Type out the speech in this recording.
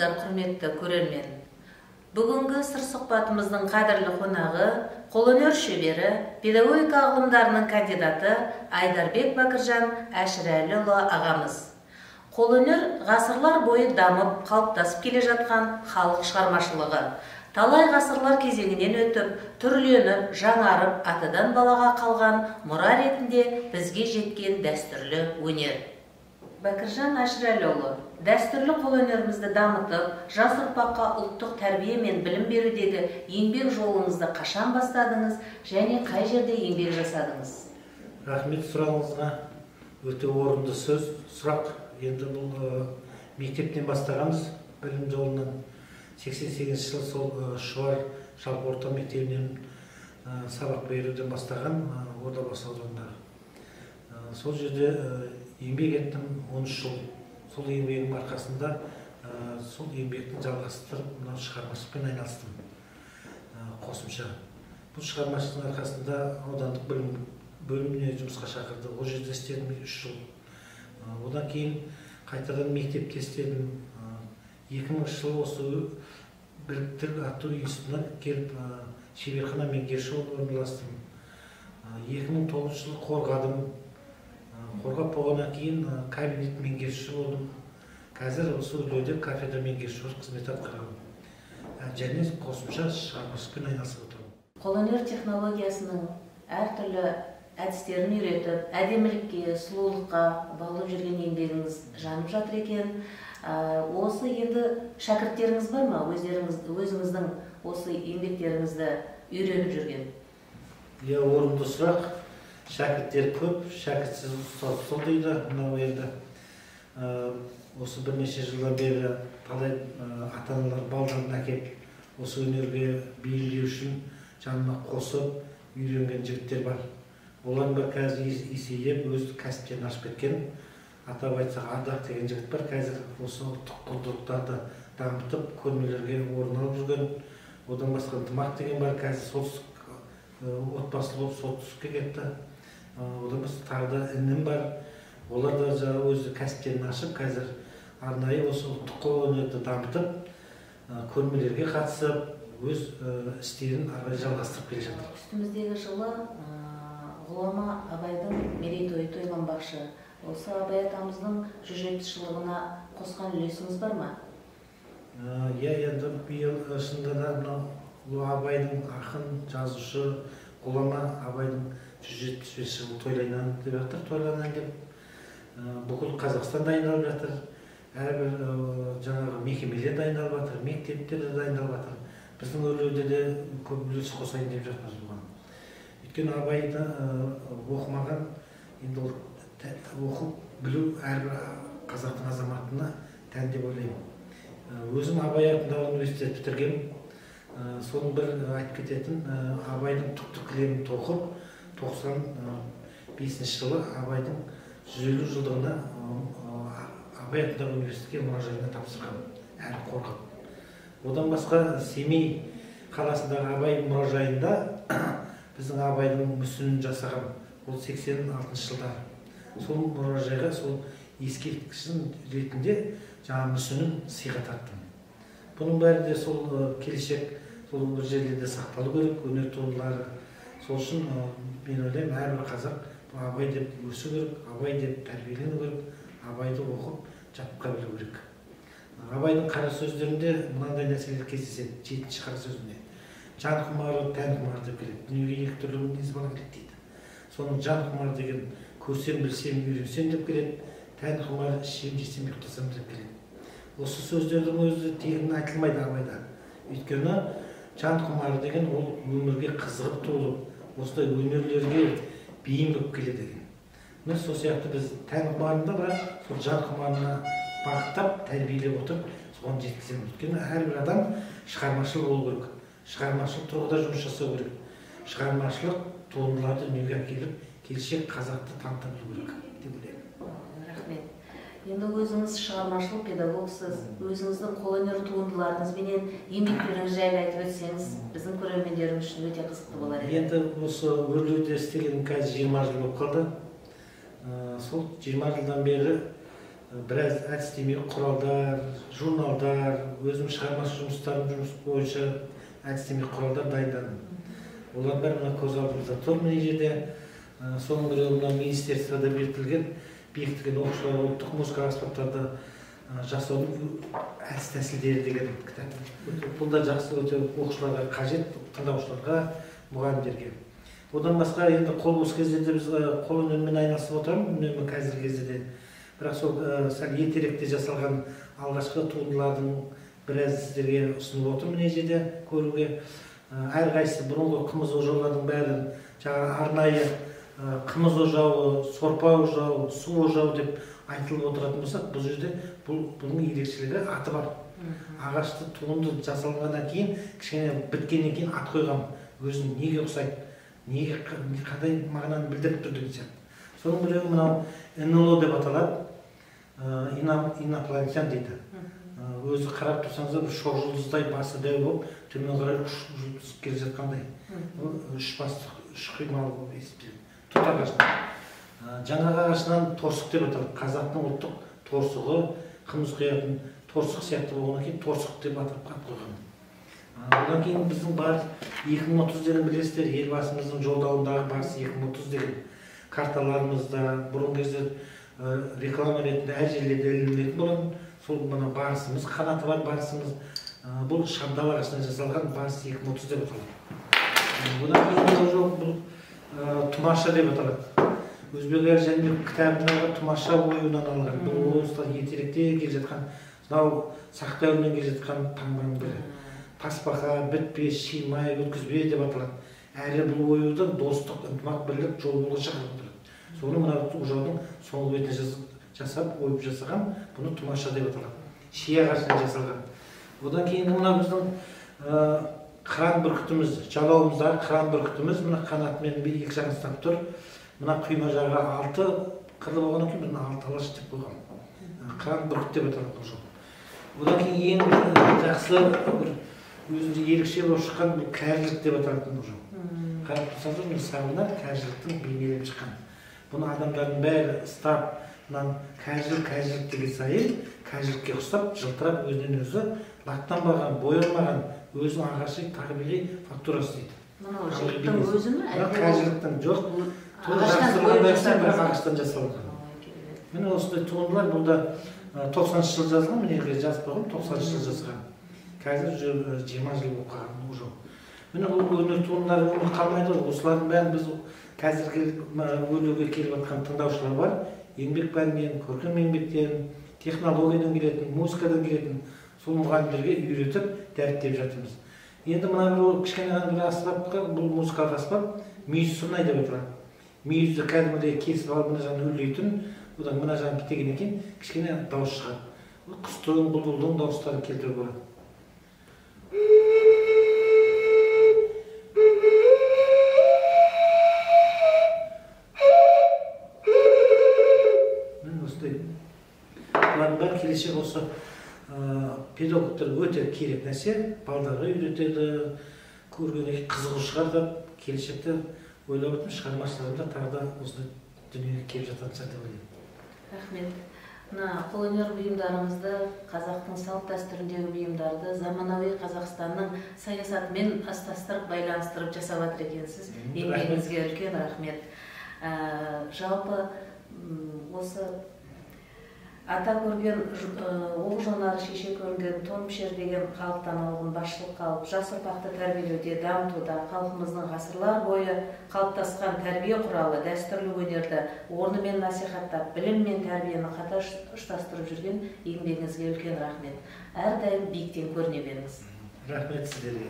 саламатсыздар, құрметті көрермен. Бүгінгі сыр сұхбатымыздың қадірлі қонағы, қолөнер шебері, педагогика ғылымдарының кандидаты Айдарбек Бакыржан Әшірәліұлы ағамыз. Қолөнер ғасырлар бойы дамып, қалыптасып келе жатқан халық шығармашылығы. Талай ғасырлар кезеңінен өтіп, түрленіп, жаңарып, атадан балаға қалған мұра ретінде бізге жеткен дәстүрлі өнер. Бакыржан Әшірәліұлы, дәстүрлі қолөнерімізді дамытып, жас ұрпаққа ұлттық тәрбие мен білім берудегі еңбек жолыңызды қашан бастадыңыз және қай жерде еңбек жасадыңыз? Рахмет сұрағыңызға. Өте орынды сұрақ. Енді бұл мектептен бастағанбыз, білім жолынан. 88 жыл сол Шұбар жалпы орта мектебінен сабақ беруден бастаған Ордабасы ауданындағы. Сол жерде еңбек еттім 13 жыл. Сол еңбегім арқасында сол еңбекті жалғастырып, шығармашылықпен айналыстым. Қосымша. Бұл шығармашылықтың арқасында аудандық білім бөліміне жұмысқа шақырды. Ол жерде істедім 3 жыл. Одан кейін қайтадан мектепте істедім. 2000 жылы осы біліктілік ату институтына келіп шеберхана меңгеруші болып орналастым. 2009 жылы қорғадым. Қорғап болғаннан кейін кабинет меңгеруші болдым. Қазір осы үлгіде кафедра меңгеруші болып қызмет атқарамын. Және қосымша шығармашылықпен айналысып отырмын. Қолөнер технологиясының әртүрлі әдістерін үйретіп, әдемілікке, сұлулыққа баулып жүрген еңбегіңіз жанып жатыр екен. Осы енді шәкірттеріңіз бар ма? Өзіңіздің осы еңбектеріңізді үйреніп жүрген? Орынды сұрақ. Шәкірттер көп, шәкіртсіз ұстаз сол дейді мынау жерде. Осы бірнеше жылдан бері талай ата-аналар балдарын әкеп, осы өнерге бейімдеу үшін жанына қосып үйренген жігіттер бар. Олардың бір қазір есейіп, өз кәсіптерін ашып кеткен. Атап айтсақ, Ардақ деген жігіт бар, қазір осы ұлттық құндылықтарды дамытып, көрмелерге орын алып жүрген. Одан басқа Ынтымақ деген бар, қазір солтүстік отбасылы болып солтүстікке кетті. Одан басқа тағы да інім бар. Олар да өз кәсіптерін ашып, қазір арнайы осы ұлттық қолөнерді дамытып, көрмелерге қатысып, өз істерін арай жалғастырып келе жатыр. Үстіміздегі жылы ғұлама Абайдың мерейтойы тойланбақшы. Осы Абай атамыздың 170 жылдығына қосқан үлесіңіз бар ма? Енді биыл шынында да Абайдың ақын, жазушы, ғұлама Абайдың 175 жылы тойланайын деп жатыр, тойланайын деп. Бүкіл Қазақстан дайындалып жатыр. Әрбір жаңағы мекемелер дайындалып жатыр, мектептер де дайындалып жатыр. Біздің өрлеуде де көп үлес қосайын деп жатырмыз бұған. Өйткені Абайды оқымаған, енді ол оқып білу әрбір қазақтың азаматына тән деп ойлаймын. Өзім Абай атындағы университет бітіргенмін. Соның бір айтып кететін, Абайдың түкті кілемін тоқып, 95 жылы Абайдың 150 жылдығына Абай атындағы университетке мұражайына тапсырған, әрі қорғап. Одан басқа Семей қаласындағы Абай мұражайында біздің Абайдың мүсінін жасаған, ол 86 жылдар. Сол мұражайға сол ескерткішін ретінде жаңа мүсінін сыйға тарттым. Бұның бәрі де сол келешек, сол бір жерлерде сақталу керек, өнер туындылары. Сол үшін мен ойлаймын, әрбір қазақ Абай деп өсу керек, Абай деп тәрбиелену керек, Абайды оқып, жатқа білу керек. Абайдың қара сөздерінде мынандай нәрселер кездеседі, 7-ші қара сөзінде. Жан құмары, тән құмары деп келеді. Дүниеге екі түрлі мінез бала келеді дейді. Соның жан құмары деген көрсем, білсем, үйренсем деп келеді. Тән құмары ішсем, жесем, ұйықтасам деп келеді. Осы сөздердің өзі тегін айтылмайды Абайда. Өйткені жан құмары деген ол өмірге қызығып туылып, осындай өнерлерге бейім болып келеді деген. Міне сол сияқты біз тән құмарында бірақ сол жан құмарына бағыттап, тәрбиелеп отырып, соған жеткіземіз. Өйткені әрбір адам шығармашыл болу керек. Шығармашылық тұрғыда жұмыс жасау керек. Шығармашылық туындыларды дүниеге әкеліп, келешек қазақты таныта білу керек деп ойлаймын. Рахмет. Енді өзіңіз шығармашылық педагогсыз, өзіңіздің қолөнер туындыларыңызбенен еңбектеріңіз жайлы айтып өтсеңіз, біздің көрермендеріміз үшін өте қызықты болар еді. Енді осы өрлеуде істегенім қазір 20 жыл болып қалды. Сол 20 жылдан бері біраз әдістемелік құралдар, журналдар, өзім шығармашылық жұмыс бойынша әдістемелік құралдар дайындадым. Олар бәрі мына көз алдымызда тұр мына жерде. Соның бірі мына министерствода бекітілген оқушылар ұлттық музыкалық аспаптарды жасаудың әдіс тәсілдері деген кітап. Бұл да жақсы өте оқушыларға қажет, тыңдаушыларға, мұғалімдерге. Одан басқа енді қол бос кездерде біз қол өнерімен айналысып отырамын, үнемі қазіргі кезде де. Бірақ сол сәл ертеректе жасалған алғашқы туындылардың біраз сіздерге ұсынып отырмын мына жерде көруге. Әрқайсысы бұрынғы қымыз ожаулардың бәрін жаңағы арнайы қымыз ожауы, сорпа ожауы, су ожауы деп айтылып отыратын болсақ, бұл жерде бұның ерекшелігі аты бар. Ағашты туынды жасалғаннан кейін, кішкене біткеннен кейін ат қойған, өзін неге ұқсайды, неге қандай мағынаны білдіріп тұр деген сияқты. Соның біреуі мынау НЛО деп аталады, инопланетян дейді. Өзі қарап тұрсаңыздар, бір шоқ жұлдыздай басы дәу болып, төмен қарай жұлдыз келе жатқандай. Үш басты, үш қималы болып есептеледі. Тұт ағашынан. Жаңағы ағашынан торсық деп аталады. Қазақтың ұлттық торсығы, қымыз құятын торсық сияқты болғаннан кейін торсық деп атап қойған. Одан кейін біздің бар 2030 деген білесіздер, елбасымыздың жолдауындағы барыс 2030 деген карталарымызда бұрынғы кезде реклама ретінде әр жерлерде ілінетін болатын. Сол мына барысымыз, қанаты бар барысымыз, бұл шабдал ағашынан жасалған барыс 2030 деп аталады. Одан кейін бұл тұмаша деп аталады. Өзбек Жәнібек кітабындағы тұмаша оюынан алынған. Бұл осылар ертеректе келе жатқан, мынау сақ дәуірінен келе жатқан таңбаның бірі. Тасбақа, бітпес, шимай, өткізбе деп аталады. Әрі бұл оюды достық, ынтымақ, бірлік, жол болуға шақырып отырады. Соны мына ожаудың соңғы бетіне жасап, ойып жасаған, бұны тұмаша деп аталады. Ши ағашынан жасалған. Одан кейінгі мына біздің қыран бүркітіміз, жалауымыздағы қыран бүркітіміз, мына қанатымен екі жағын ұстап тұр. Мына құйма жағы 6 қырлы болғаннан кейін мына 6 алаш деп қойған. Қыран бүркіт деп аталады ожау. Одан кейін ең жақсы өзінде ерекше болып шыққан бұл кәрілік деп аталатын ожау. Қарап тұрсаңыздар, мына сабына кәріліктің бейнеленіп шыққан. Бұны адамдардың бәрі ұстап, мынан кәрілік деген сайын кәрілікке ұқсап, жылтырап өзінен өзі лақтанбаған, боялмаған, өзінің ағашы табиғи фактурасы дейді. Мынау жігіттің өзі ме? Кәріліктің жоқ. Ағаштан жасалған. Міне осындай туындылар бұлда 90 жыл жазылған, міне жазып қойғым 90 жыл жазған. Қазір 20 жыл болып қалған ұжау. Міне бұл өнер туындылары өмір қалмайды. Осылардың бәрін біз қазіргі өлуге келіп жатқан тыңдаушылар бар. Еңбек пәнінен, көркем еңбектен, технологиядан келетін, музыкадан келетін сол мұғалімдерге үйретіп, дәріптеп жатырмыз. Енді мына бір кішкене бір аспапқа, бұл музыкалық аспап, мүйіз сұрнай деп аталады. Мүйізді кәдімгідей кесіп алып мына жағын үрлейтін, одан мына жағын бітегеннен кейін кішкене дауыс шығады. Құстың, бұлбұлдың дауыстарын келтіруге болады. Мен осындай. Бұлардың бәрі келешек осы педагогтар өте керек нәрсе, балдарға үйретеді, көргеннен қызығу шығарып, келешекте ойлап отырмын, шығармашылығында тағы да осындай дүниеге келіп жататын шығар деп ойлаймын. Рахмет. Мына қолөнер бұйымдарыңызды, қазақтың салт дәстүріндегі бұйымдарды заманауи Қазақстанның саясатымен астастырып, байланыстырып жасап жатыр екенсіз. Еңбегіңізге үлкен рахмет. Жалпы осы ата көрген оқ жонары шеше көрген тонпішер деген халықтан алған басшылыққа алып, жас ұрпақты тәрбиелеуде, дамытуда халқымыздың ғасырлар бойы қалыптасқан тәрбие құралы, дәстүрлі өнерді орнымен насихаттап, білім мен тәрбиені қатар ұштастырып жүрген еңбегіңізге үлкен рахмет. Әрдайым биіктен көріне беріңіз. Рахмет сіздерге.